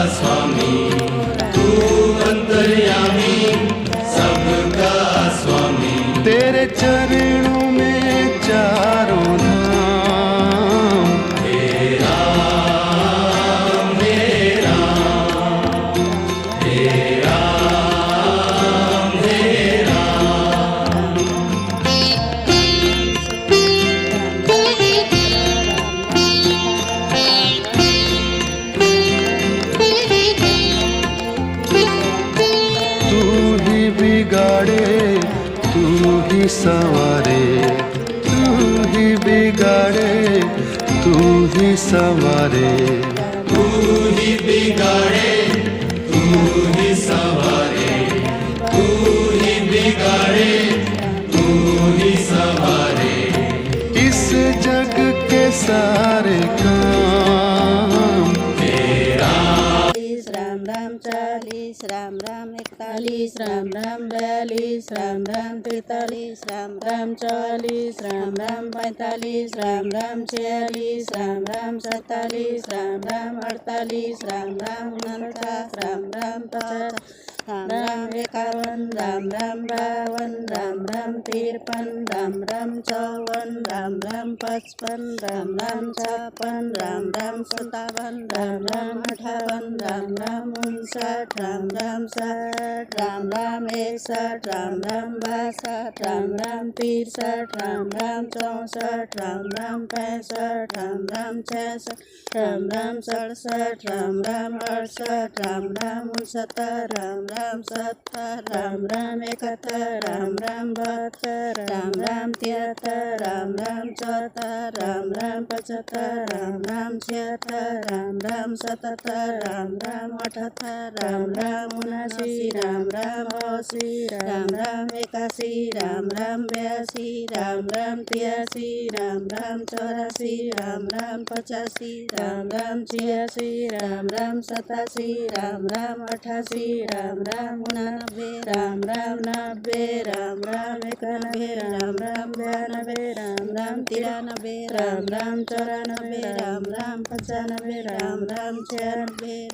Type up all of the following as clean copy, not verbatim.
स्वामी, तू अंतर्यामी सबका स्वामी। तेरे चरणों में चारों धाम, हे राम हे राम, हे राम हे राम। तू ही बिगाड़े तू ही संवारे, तू ही बिगाड़े तू ही संवारे। तू ही बिगाड़े तू ही संवारे, तू ही बिगाड़े तू ही संवारे। इस जग के सारे काम राम राम 40 राम राम 41 राम राम 42 राम राम 43 राम राम 44 राम राम 45 राम राम 46 राम राम 47 राम राम 48 राम राम 49 राम राम 50 राम राम 51 राम राम 52 राम राम 53 राम राम 54 राम राम 55 राम राम 56 राम राम 57 राम राम 58 राम राम 59 राम राम 60 राम राम 61 राम राम 62 राम राम 63 राम राम 64 राम राम 65 राम राम 66 राम राम 67 राम राम 68 राम राम 69 राम राम 70 राम राम 71 राम राम 72 राम राम 73 राम राम 74 राम राम 75 राम राम 76 राम राम 77 राम राम 78 राम राम 79 राम राम 80 राम राम 81 राम राम 82 राम राम 83 राम राम 84 राम राम 85 राम राम 86 राम राम 87 राम राम 88 राम राम 89 राम राम 90 राम राम 91 राम राम 92 राम राम 93 राम राम 94 राम राम 95 राम राम 96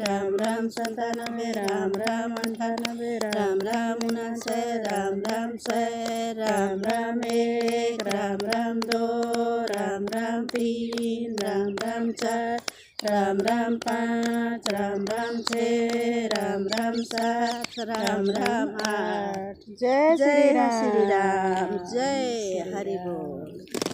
राम राम 97 राम राम 98 राम राम 99 राम राम 100 राम राम 1 राम राम 2 राम राम 3 राम राम 4 राम राम 5 राम राम 6 राम राम 7 राम राम 8। जय श्री राम, जय हरि बोल।